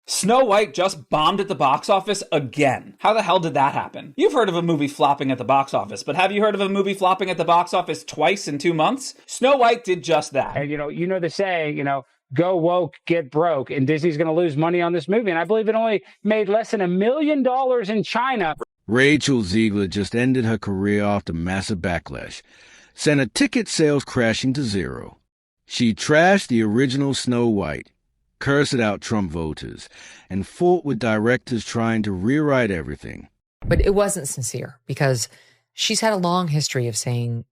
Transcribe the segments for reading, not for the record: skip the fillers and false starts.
Snow White just bombed at the box office again. How the hell did that happen? You've heard of a movie flopping at the box office, but have you heard of a movie flopping at the box office twice in 2 months? Snow White did just that. And, you know the saying, go woke, get broke, and Disney's going to lose money on this movie. And I believe it only made less than $1 million in China. Rachel Zegler just ended her career after massive backlash, sent her ticket sales crashing to zero. She trashed the original Snow White, cursed out Trump voters, and fought with directors trying to rewrite everything. But it wasn't sincere because she's had a long history of saying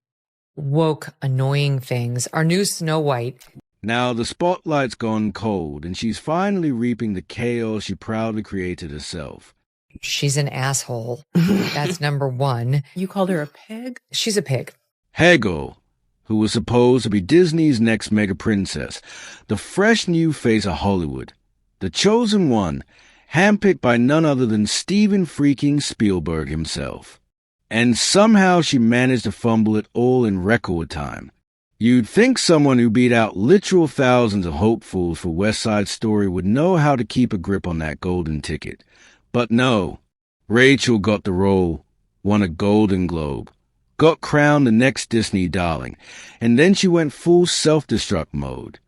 woke, annoying things. Our new Snow White. Now the spotlight's gone cold, and she's finally reaping the chaos she proudly created herself. She's an asshole. That's number one. You called her a pig? She's a pig. Hego, who was supposed to be Disney's next mega princess, the fresh new face of Hollywood, the chosen one, handpicked by none other than Steven freaking Spielberg himself. And somehow she managed to fumble it all in record time. You'd think someone who beat out literal thousands of hopefuls for West Side Story would know how to keep a grip on that golden ticket. But no, Rachel got the role, won a Golden Globe, got crowned the next Disney darling, and then she went full self-destruct mode.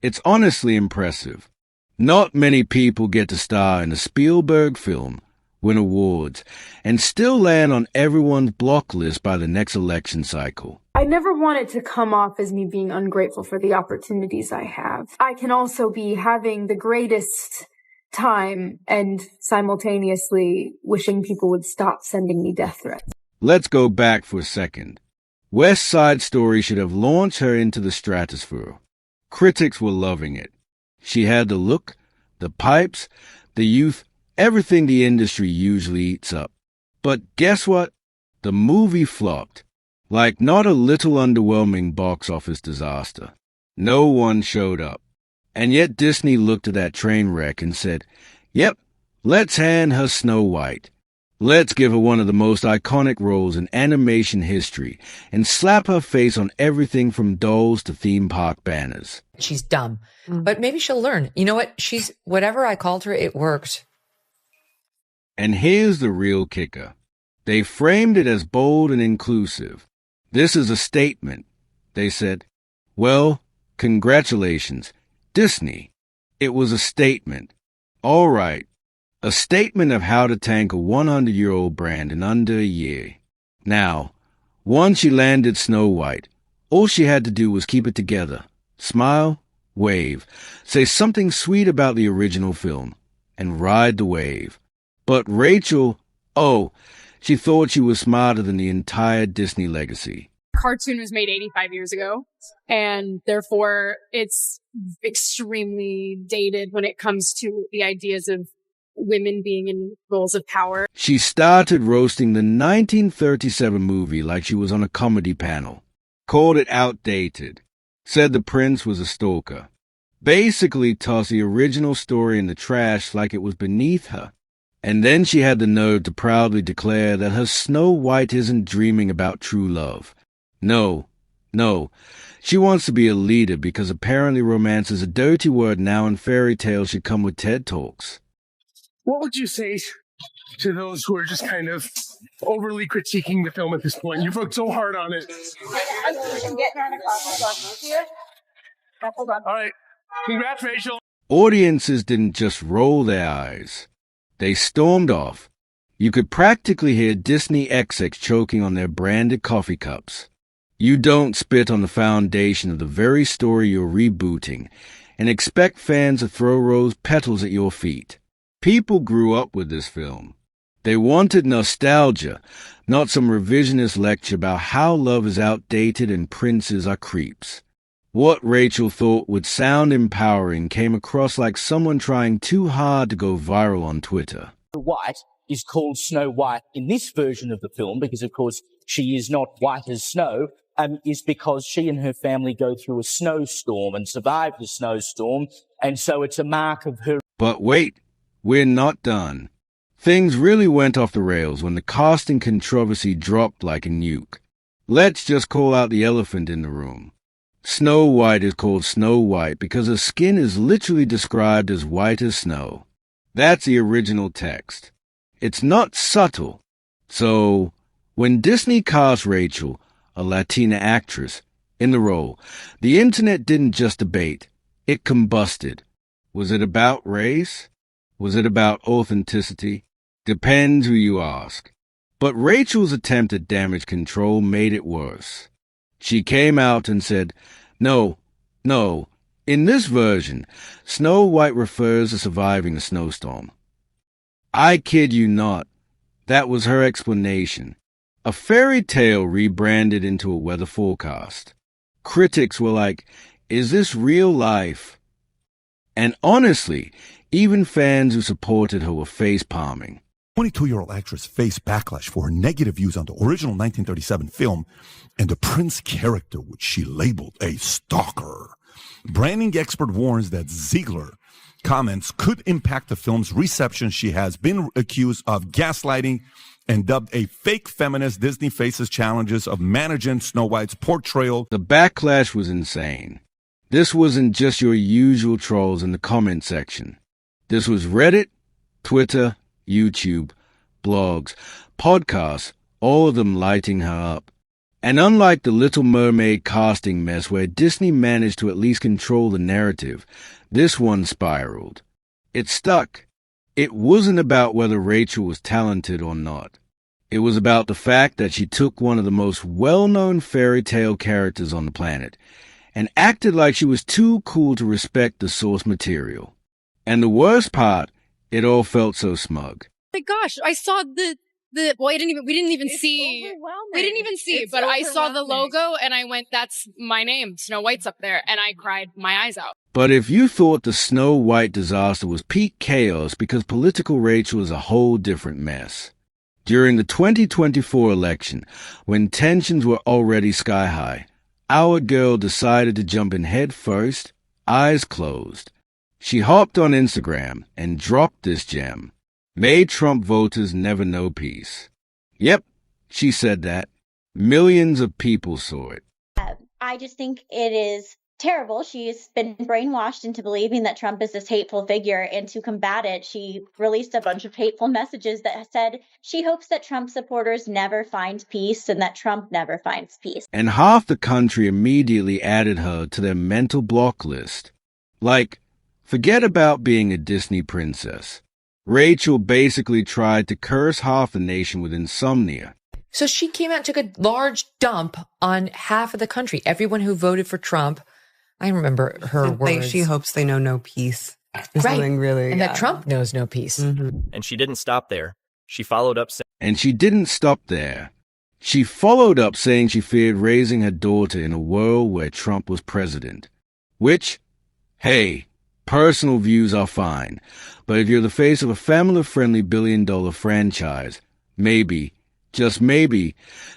It's honestly impressive. Not many people get to star in a Spielberg film, win awards, and still land on everyone's block list by the next election cycle. I never want it to come off as me being ungrateful for the opportunities I have. I can also be having the greatest time and simultaneously wishing people would stop sending me death threats. Let's go back for a second. West Side Story should have launched her into the stratosphere. Critics were loving it. She had the look, the pipes, the youth, everything the industry usually eats up. But guess what? The movie flopped. Like not a little underwhelming box office disaster. No one showed up. And yet Disney looked at that train wreck and said, yep, let's hand her Snow White. Let's give her one of the most iconic roles in animation history and slap her face on everything from dolls to theme park banners. She's dumb, but maybe she'll learn. You know what? Whatever I called her, it worked. And here's the real kicker. They framed it as bold and inclusive. This is a statement. They said, well, congratulations, Disney. It was a statement. All right. A statement of how to tank a 100-year-old brand in under a year. Now, once she landed Snow White, all she had to do was keep it together. Smile, wave, say something sweet about the original film, and ride the wave. But Rachel, she thought she was smarter than the entire Disney legacy. Cartoon was made 85 years ago, and therefore it's extremely dated when it comes to the ideas of women being in roles of power. She started roasting the 1937 movie like she was on a comedy panel, called it outdated, said the prince was a stalker, basically tossed the original story in the trash like it was beneath her. And then she had the nerve to proudly declare that her Snow White isn't dreaming about true love. No. She wants to be a leader because apparently romance is a dirty word now and fairy tales should come with TED Talks. What would you say to those who are just kind of overly critiquing the film at this point? You've worked so hard on it. All right. Congrats, Rachel. Audiences didn't just roll their eyes. They stormed off. You could practically hear Disney execs choking on their branded coffee cups. You don't spit on the foundation of the very story you're rebooting and expect fans to throw rose petals at your feet. People grew up with this film. They wanted nostalgia, not some revisionist lecture about how love is outdated and princes are creeps. What Rachel thought would sound empowering came across like someone trying too hard to go viral on Twitter. White is called Snow White in this version of the film because, of course, she is not white as snow, is because she and her family go through a snowstorm and survive the snowstorm, and so it's a mark of her. But wait, we're not done. Things really went off the rails when the casting controversy dropped like a nuke. Let's just call out the elephant in the room. Snow White is called Snow White because her skin is literally described as white as snow. That's the original text. It's not subtle. So, when Disney cast Rachel, a Latina actress, in the role, the internet didn't just debate, it combusted. Was it about race? Was it about authenticity? Depends who you ask. But Rachel's attempt at damage control made it worse. She came out and said, No, in this version, Snow White refers to surviving the snowstorm. I kid you not, that was her explanation. A fairy tale rebranded into a weather forecast. Critics were like, is this real life? And honestly, even fans who supported her were face-palming. 22-year-old actress faced backlash for her negative views on the original 1937 film and the prince character, which she labeled a stalker. Branding expert warns that Zegler comments could impact the film's reception. She has been accused of gaslighting and dubbed a fake feminist. Disney faces challenges of managing Snow White's portrayal. The backlash was insane. This wasn't just your usual trolls in the comment section. This was Reddit, Twitter, YouTube, blogs, podcasts, all of them lighting her up. And unlike the Little Mermaid casting mess where Disney managed to at least control the narrative, this one spiraled. It stuck. It wasn't about whether Rachel was talented or not. It was about the fact that she took one of the most well-known fairy tale characters on the planet and acted like she was too cool to respect the source material. And the worst part, it all felt so smug. Oh my gosh, I saw the well, we didn't even see, but I saw the logo and I went, that's my name. Snow White's up there. And I cried my eyes out. But if you thought the Snow White disaster was peak chaos because political Rachel is a whole different mess. During the 2024 election, when tensions were already sky high, our girl decided to jump in head first, eyes closed. She hopped on Instagram and dropped this gem. Made Trump voters never know peace. Yep, she said that. Millions of people saw it. I just think it is terrible. She's been brainwashed into believing that Trump is this hateful figure, and to combat it, she released a bunch of hateful messages that said she hopes that Trump supporters never find peace and that Trump never finds peace. And half the country immediately added her to their mental block list. Like, forget about being a Disney princess. Rachel basically tried to curse half the nation with insomnia. So she came out and took a large dump on half of the country. Everyone who voted for Trump. I remember her words. She hopes they know no peace. Right. Something really, and that Trump knows no peace. Mm-hmm. And she didn't stop there. She followed up She followed up saying she feared raising her daughter in a world where Trump was president. Which, hey, personal views are fine. But if you're the face of a family-friendly billion-dollar franchise, maybe, just maybe,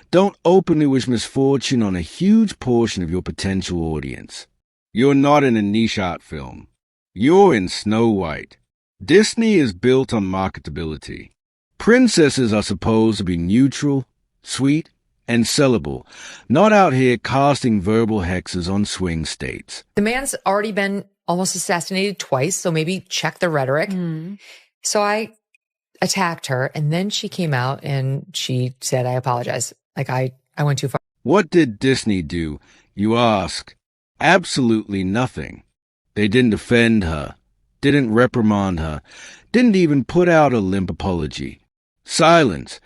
don't openly wish misfortune on a huge portion of your potential audience. You're not in a niche art film. You're in Snow White. Disney is built on marketability. Princesses are supposed to be neutral, sweet, and sellable, not out here casting verbal hexes on swing states. The man's already been almost assassinated twice, so maybe check the rhetoric. So I attacked her, and then she came out and she said, I apologize. Like, I went too far. What did Disney do, you ask? Absolutely nothing. They didn't defend her, didn't reprimand her, didn't even put out a limp apology. Silence,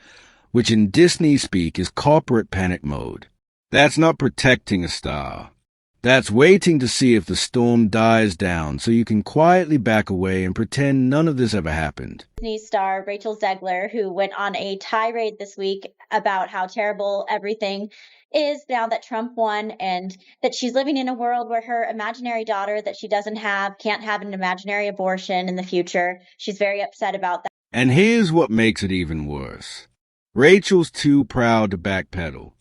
which in Disney speak is corporate panic mode. That's not protecting a star. That's waiting to see if the storm dies down so you can quietly back away and pretend none of this ever happened. Disney star Rachel Zegler, who went on a tirade this week about how terrible everything is now that Trump won, and that she's living in a world where her imaginary daughter that she doesn't have can't have an imaginary abortion in the future. She's very upset about that. And here's what makes it even worse. Rachel's too proud to backpedal.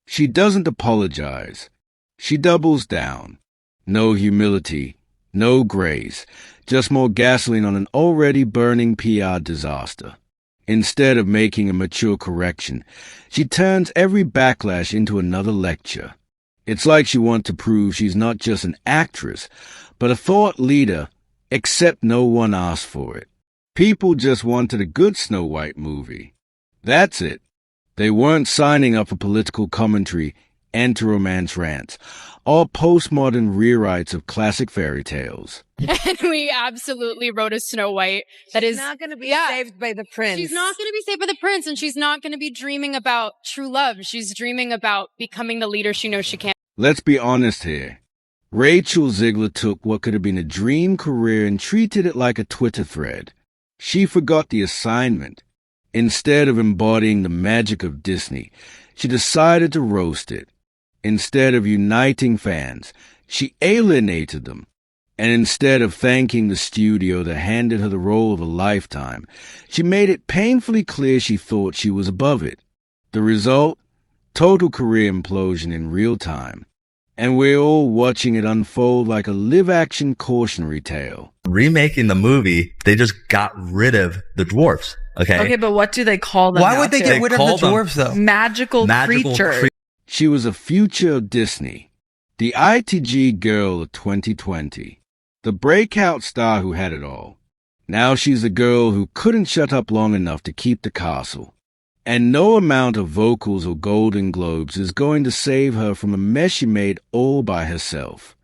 She doesn't apologize. She doubles down. No humility, no grace, just more gasoline on an already burning PR disaster. Instead of making a mature correction, she turns every backlash into another lecture. It's like she wants to prove she's not just an actress, but a thought leader, except no one asked for it. People just wanted a good Snow White movie. That's it. They weren't signing up for political commentary, anti-romance rants, or postmodern rewrites of classic fairy tales. And we absolutely wrote a Snow White that is not going to be saved by the prince. She's not going to be saved by the prince, and she's not going to be dreaming about true love. She's dreaming about becoming the leader she knows she can. Let's be honest here. Rachel Zegler took what could have been a dream career and treated it like a Twitter thread. She forgot the assignment. Instead of embodying the magic of Disney, she decided to roast it. Instead of uniting fans, she alienated them. And instead of thanking the studio that handed her the role of a lifetime, she made it painfully clear she thought she was above it. The result? Total career implosion in real time. And we're all watching it unfold like a live-action cautionary tale. Remaking the movie, they just got rid of the dwarfs. Okay, but what do they call them? Why would they get rid of the dwarves, though? Magical creatures. She was a future of Disney, the ITG girl of 2020, the breakout star who had it all. Now she's the girl who couldn't shut up long enough to keep the castle. And no amount of vocals or Golden Globes is going to save her from a mess she made all by herself.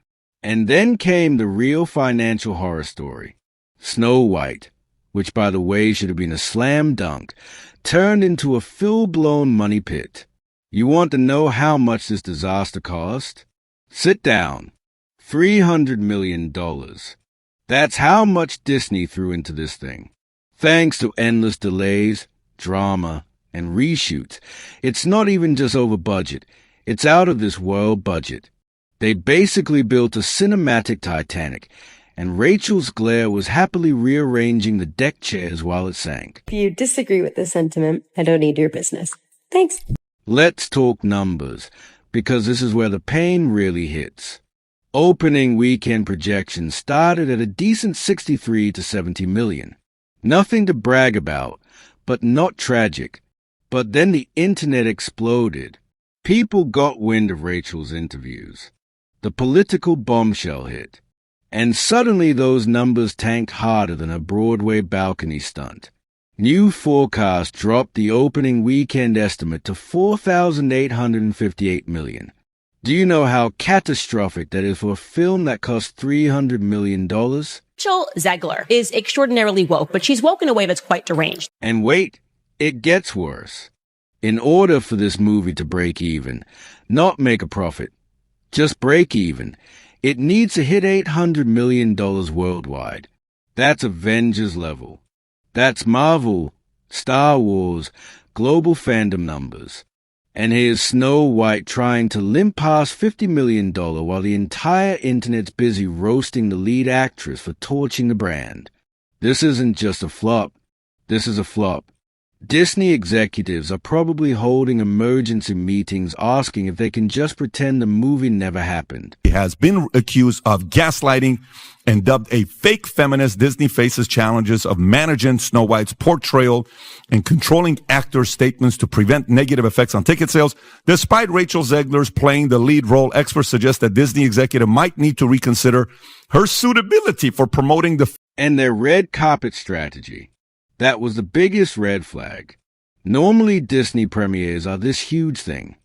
And then came the real financial horror story. Snow White, which by the way should have been a slam dunk, turned into a full-blown money pit. You want to know how much this disaster cost? Sit down. $300 million. That's how much Disney threw into this thing. Thanks to endless delays, drama, and reshoots, it's not even just over budget. It's out of this world budget. They basically built a cinematic Titanic, and Rachel's glare was happily rearranging the deck chairs while it sank. If you disagree with this sentiment, I don't need your business. Thanks. Let's talk numbers, because this is where the pain really hits. Opening weekend projections started at a decent 63 to 70 million. Nothing to brag about, but not tragic. But then the internet exploded. People got wind of Rachel's interviews. The political bombshell hit. And suddenly those numbers tanked harder than a Broadway balcony stunt. New forecast dropped the opening weekend estimate to 4,858 million. Do you know how catastrophic that is for a film that cost $300 million? Rachel Zegler is extraordinarily woke, but she's woke in a way that's quite deranged. And wait, it gets worse. In order for this movie to break even, not make a profit, just break even, it needs to hit $800 million worldwide. That's Avengers level. That's Marvel, Star Wars, global fandom numbers. And here's Snow White trying to limp past $50 million while the entire internet's busy roasting the lead actress for torching the brand. This isn't just a flop. This is a flop. Disney executives are probably holding emergency meetings asking if they can just pretend the movie never happened. He has been accused of gaslighting and dubbed a fake feminist. Disney faces challenges of managing Snow White's portrayal and controlling actors' statements to prevent negative effects on ticket sales. Despite Rachel Zegler's playing the lead role, experts suggest that Disney executive might need to reconsider her suitability for promoting the and their red carpet strategy. That was the biggest red flag. Normally Disney premieres are this huge thing.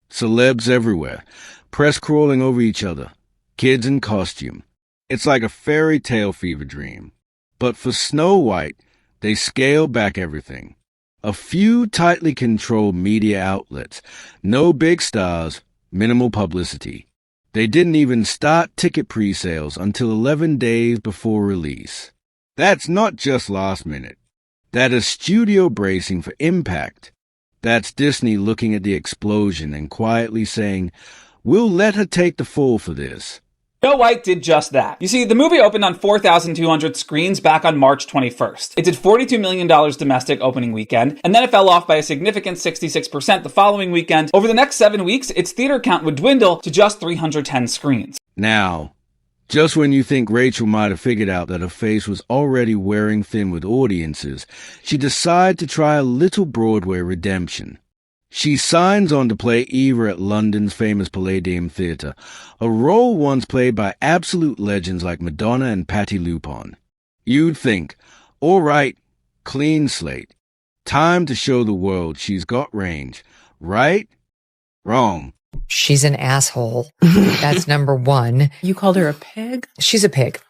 Celebs everywhere, press crawling over each other, kids in costume. It's like a fairy tale fever dream. But for Snow White, they scaled back everything. A few tightly controlled media outlets, no big stars, minimal publicity. They didn't even start ticket pre-sales until 11 days before release. That's not just last minute. That is studio bracing for impact. That's Disney looking at the explosion and quietly saying, "We'll let her take the fall for this." Snow White did just that. You see, the movie opened on 4,200 screens back on March 21st. It did $42 million domestic opening weekend, and then it fell off by a significant 66% the following weekend. Over the next 7 weeks, its theater count would dwindle to just 310 screens. Now, just when you think Rachel might have figured out that her face was already wearing thin with audiences, she decided to try a little Broadway redemption. She signs on to play Eva at London's famous Palladium Theatre, a role once played by absolute legends like Madonna and Patti LuPone. You'd think, all right, Clean slate. Time to show the world she's got range. Right? Wrong. She's an asshole. That's number one. You called her a pig? She's a pig.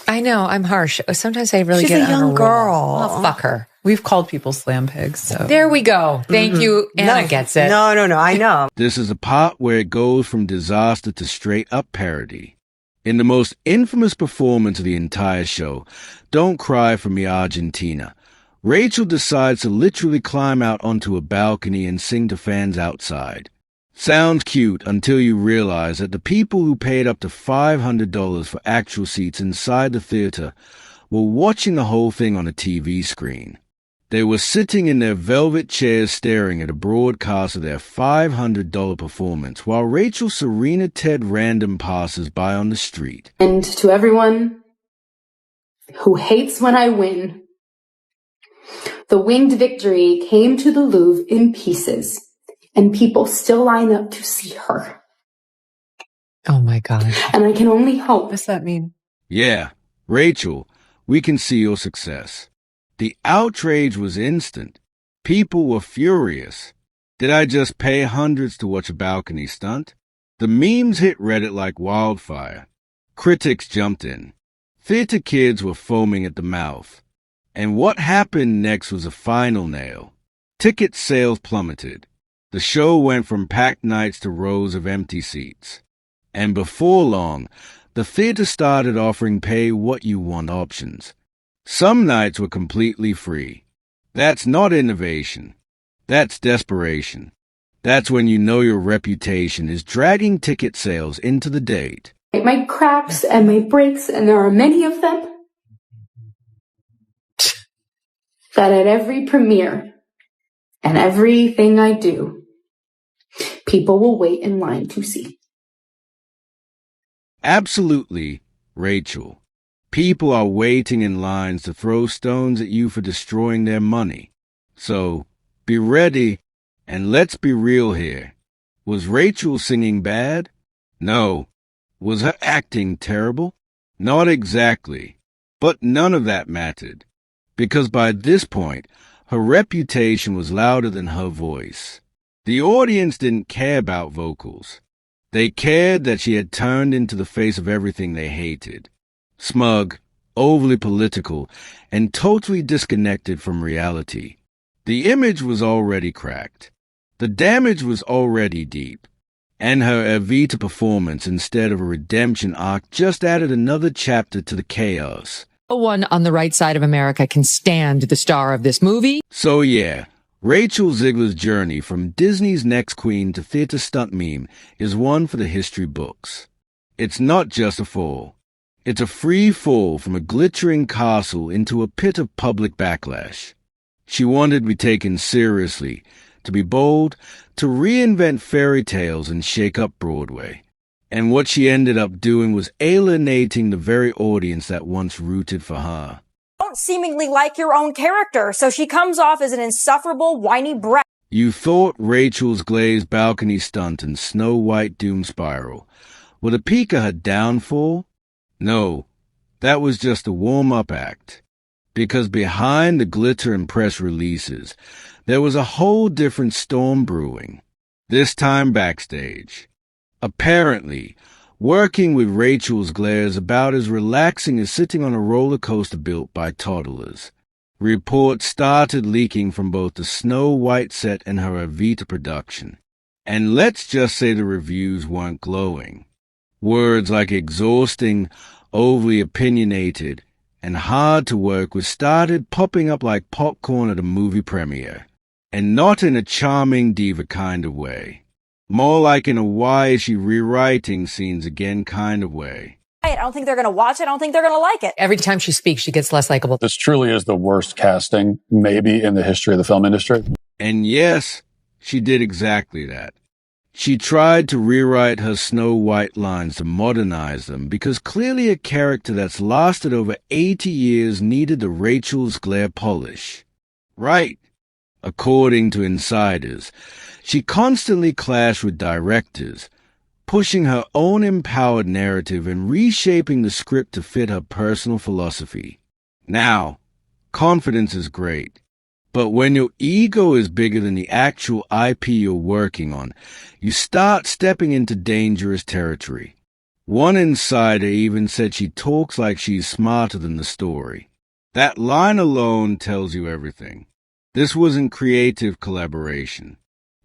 I know, I'm harsh. Sometimes I really She's get a young on girl. Oh, fuck her. We've called people slam pigs, so. There we go. Thank you. Anna gets it. No, I know. This is a part where it goes from disaster to straight-up parody. In the most infamous performance of the entire show, Don't Cry for Me, Argentina, Rachel decides to literally climb out onto a balcony and sing to fans outside. Sounds cute until you realize that the people who paid up to $500 for actual seats inside the theater were watching the whole thing on a TV screen. They were sitting in their velvet chairs staring at a broadcast of their $500 performance while Rachel Serena Ted random passes by on the street. And to everyone who hates when I win, the winged victory came to the Louvre in pieces, and people still line up to see her. Oh my God. And I can only hope. What does that mean? Yeah, Rachel, we can see your success. The outrage was instant. People were furious. Did I just pay hundreds to watch a balcony stunt? The memes hit Reddit like wildfire. Critics jumped in. Theater kids were foaming at the mouth. And what happened next was a final nail. Ticket sales plummeted. The show went from packed nights to rows of empty seats. And before long, the theater started offering pay-what-you-want options. Some nights were completely free. That's not innovation. That's desperation. That's when you know your reputation is dragging ticket sales into the date. My cracks and my breaks, and there are many of them, that at every premiere and everything I do, people will wait in line to see. Absolutely, Rachel. People are waiting in lines to throw stones at you for destroying their money. So, be ready, and let's be real here. Was Rachel singing bad? No. Was her acting terrible? Not exactly. But none of that mattered, because by this point, her reputation was louder than her voice. The audience didn't care about vocals. They cared that she had turned into the face of everything they hated. Smug, overly political, and totally disconnected from reality. The image was already cracked. The damage was already deep. And her Evita performance instead of a redemption arc just added another chapter to the chaos. No one on the right side of America can stand the star of this movie. So yeah, Rachel Zegler's journey from Disney's next queen to theater stunt meme is one for the history books. It's not just a fall. It's a free fall from a glittering castle into a pit of public backlash. She wanted to be taken seriously, to be bold, to reinvent fairy tales and shake up Broadway. And what she ended up doing was alienating the very audience that once rooted for her. Don't seemingly like your own character, so she comes off as an insufferable, whiny brat. You thought Rachel's glazed balcony stunt and Snow White doom spiral were the peak of her downfall? No, that was just a warm-up act. Because behind the glitter and press releases, there was a whole different storm brewing. This time backstage. Apparently, working with Rachel's glare is about as relaxing as sitting on a roller coaster built by toddlers. Reports started leaking from both the Snow White set and her Evita production. And let's just say the reviews weren't glowing. Words like exhausting, overly opinionated, and hard to work with started popping up like popcorn at a movie premiere. And not in a charming diva kind of way. More like in a why is she rewriting scenes again kind of way. I don't think they're going to watch it. I don't think they're going to like it. Every time she speaks, she gets less likable. This truly is the worst casting, maybe, in the history of the film industry. And yes, she did exactly that. She tried to rewrite her Snow White lines to modernize them because clearly a character that's lasted over 80 years needed the Rachel's glare polish. Right. According to insiders, she constantly clashed with directors, pushing her own empowered narrative and reshaping the script to fit her personal philosophy. Now, Confidence is great. But when your ego is bigger than the actual IP you're working on, you start stepping into dangerous territory. One insider even said she talks like she's smarter than the story. That line alone tells you everything. This wasn't creative collaboration.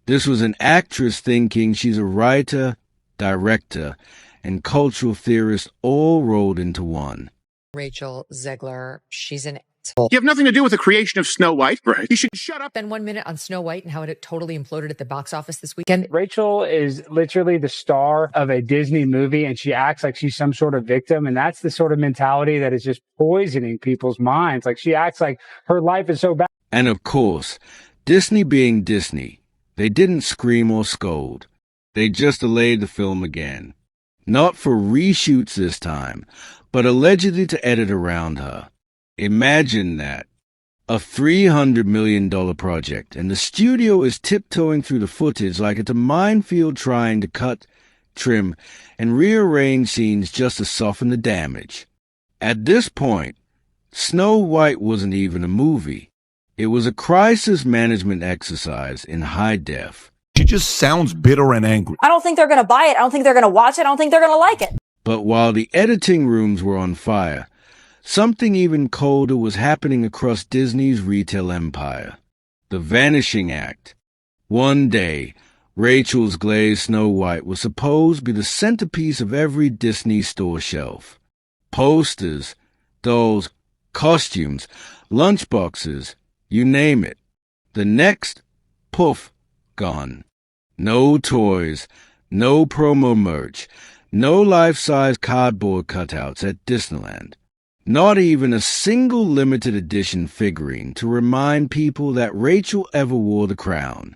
This was an actress thinking she's a writer, director, and cultural theorist all rolled into one. Rachel Zegler, she's an You have nothing to do with the creation of Snow White. Right. You should shut up. Spend 1 minute on Snow White and how it totally imploded at the box office this weekend. Rachel is literally the star of a Disney movie, and she acts like she's some sort of victim. And that's the sort of mentality that is just poisoning people's minds. Like, she acts like her life is so bad. And of course, Disney being Disney, they didn't scream or scold. They just delayed the film again. Not for reshoots this time, but allegedly to edit around her. Imagine that. A $300 million project, and the studio is tiptoeing through the footage like it's a minefield trying to cut, trim, and rearrange scenes just to soften the damage. At this point, Snow White wasn't even a movie. It was a crisis management exercise in high def. She just sounds bitter and angry. I don't think they're going to buy it. I don't think they're going to watch it. I don't think they're going to like it. But while the editing rooms were on fire, something even colder was happening across Disney's retail empire. The Vanishing Act. One day, Rachel's glazed Snow White was supposed to be the centerpiece of every Disney store shelf. Posters, dolls, costumes, lunchboxes, you name it. The next, poof, gone. No toys, no promo merch, no life-size cardboard cutouts at Disneyland. Not even a single limited edition figurine to remind people that Rachel ever wore the crown.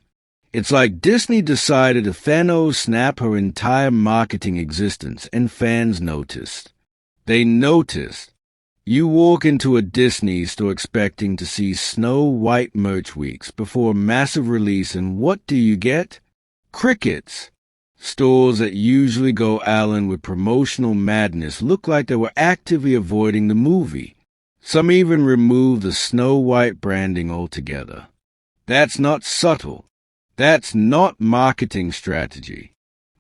It's like Disney decided to Thanos snap her entire marketing existence, and fans noticed. They noticed. You walk into a Disney store expecting to see Snow White merch weeks before a massive release, and what do you get? Crickets. Stores that usually go all in with promotional madness look like they were actively avoiding the movie. Some even removed the Snow White branding altogether. That's not subtle. That's not marketing strategy.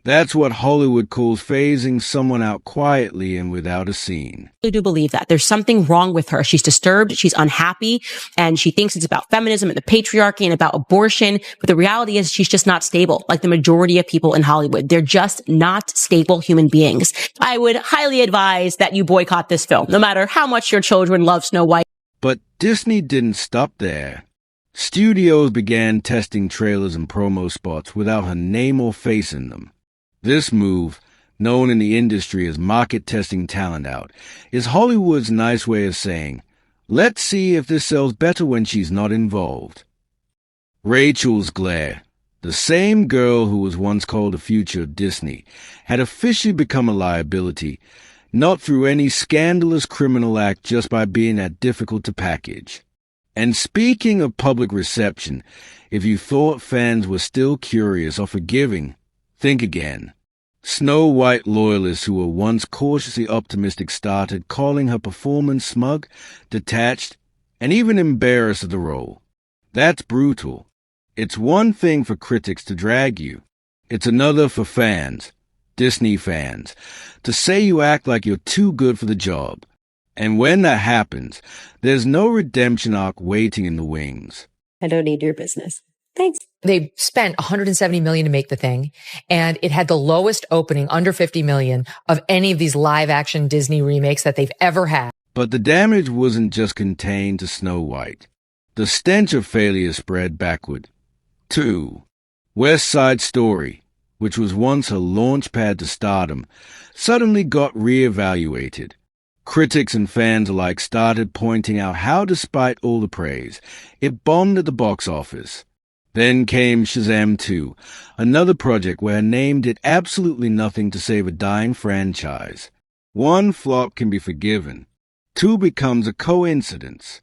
That's what Hollywood calls phasing someone out quietly and without a scene. I do believe that there's something wrong with her. She's disturbed, she's unhappy, and she thinks it's about feminism and the patriarchy and about abortion. But the reality is she's just not stable, like the majority of people in Hollywood. They're just not stable human beings. I would highly advise that you boycott this film, no matter how much your children love Snow White. But Disney didn't stop there. Studios began testing trailers and promo spots without her name or face in them. This move, known in the industry as market testing talent out, is Hollywood's nice way of saying, let's see if this sells better when she's not involved. Rachel's glare, the same girl who was once called the future of Disney, had officially become a liability, not through any scandalous criminal act, just by being that difficult to package. And speaking of public reception, if you thought fans were still curious or forgiving, think again. Snow White loyalists who were once cautiously optimistic started calling her performance smug, detached, and even embarrassed of the role. That's brutal. It's one thing for critics to drag you. It's another for fans, Disney fans, to say you act like you're too good for the job. And when that happens, there's no redemption arc waiting in the wings. I don't need your business. Thanks. They spent $170 million to make the thing, and it had the lowest opening, under $50 million, of any of these live-action Disney remakes that they've ever had. But the damage wasn't just contained to Snow White. The stench of failure spread backward. 2. West Side Story, which was once a launch pad to stardom, suddenly got re-evaluated. Critics and fans alike started pointing out how, despite all the praise, it bombed at the box office. Then came Shazam 2, another project where her name did absolutely nothing to save a dying franchise. One flop can be forgiven. 2 becomes a coincidence.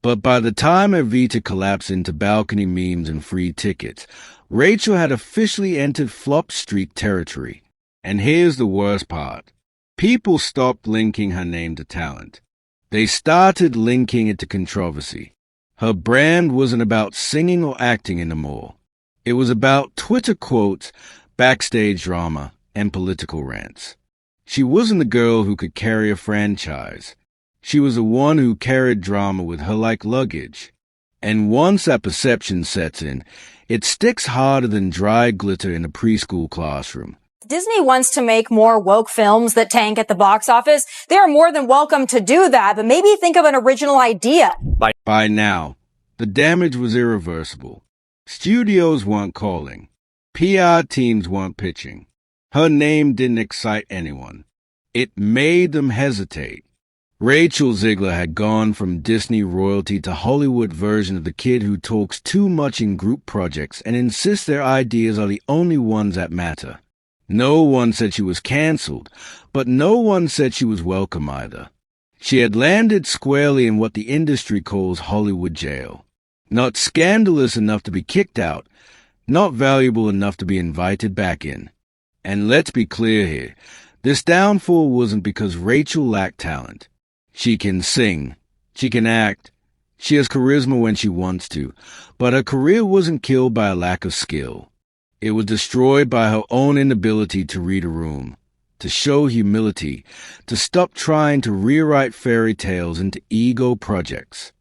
But by the time Evita collapsed into balcony memes and free tickets, Rachel had officially entered flop streak territory. And here's the worst part. People stopped linking her name to talent. They started linking it to controversy. Her brand wasn't about singing or acting anymore. It was about Twitter quotes, backstage drama, and political rants. She wasn't the girl who could carry a franchise. She was the one who carried drama with her like luggage. And once that perception sets in, it sticks harder than dry glitter in a preschool classroom. Disney wants to make more woke films that tank at the box office. They are more than welcome to do that, but maybe think of an original idea. By now, the damage was irreversible. Studios weren't calling. PR teams weren't pitching. Her name didn't excite anyone. It made them hesitate. Rachel Zegler had gone from Disney royalty to Hollywood version of the kid who talks too much in group projects and insists their ideas are the only ones that matter. No one said she was canceled, but no one said she was welcome either. She had landed squarely in what the industry calls Hollywood jail. Not scandalous enough to be kicked out, not valuable enough to be invited back in. And let's be clear here, this downfall wasn't because Rachel lacked talent. She can sing, she can act, she has charisma when she wants to, but her career wasn't killed by a lack of skill. It was destroyed by her own inability to read a room, to show humility, to stop trying to rewrite fairy tales into ego projects.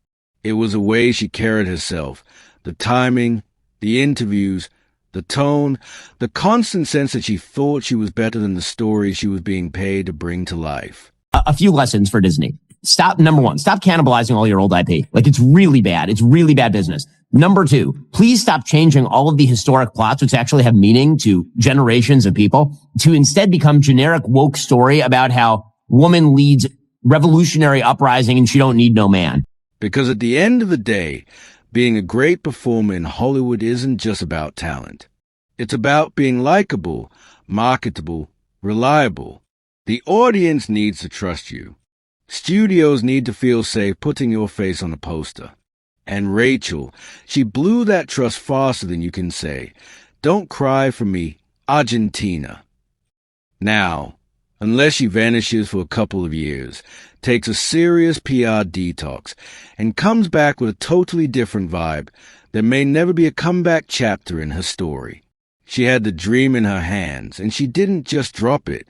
It was the way she carried herself, the timing, the interviews, the tone, the constant sense that she thought she was better than the stories she was being paid to bring to life. A few lessons for Disney. Number one, stop cannibalizing all your old IP. Like, it's really bad. It's really bad business. Number two, please stop changing all of the historic plots, which actually have meaning to generations of people, to instead become generic woke story about how woman leads revolutionary uprising and she don't need no man. Because at the end of the day, being a great performer in Hollywood isn't just about talent. It's about being likable, marketable, reliable. The audience needs to trust you. Studios need to feel safe putting your face on a poster. And Rachel, she blew that trust faster than you can say, "Don't cry for me, Argentina." Now, unless she vanishes for a couple of years, takes a serious PR detox, and comes back with a totally different vibe, there may never be a comeback chapter in her story. She had the dream in her hands, and she didn't just drop it.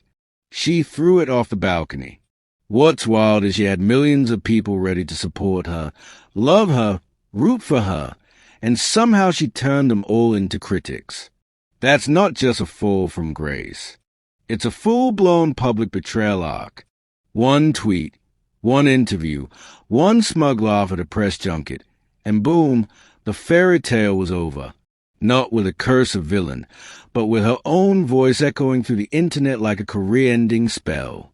She threw it off the balcony. What's wild is she had millions of people ready to support her, love her, root for her, and somehow she turned them all into critics. That's not just a fall from grace. It's a full-blown public betrayal arc. One tweet, one interview, one smug laugh at a press junket, and boom, the fairy tale was over. Not with a cursive villain, but with her own voice echoing through the internet like a career-ending spell.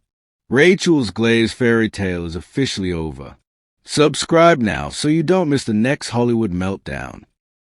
Rachel's glazed fairy tale is officially over. Subscribe now so you don't miss the next Hollywood meltdown.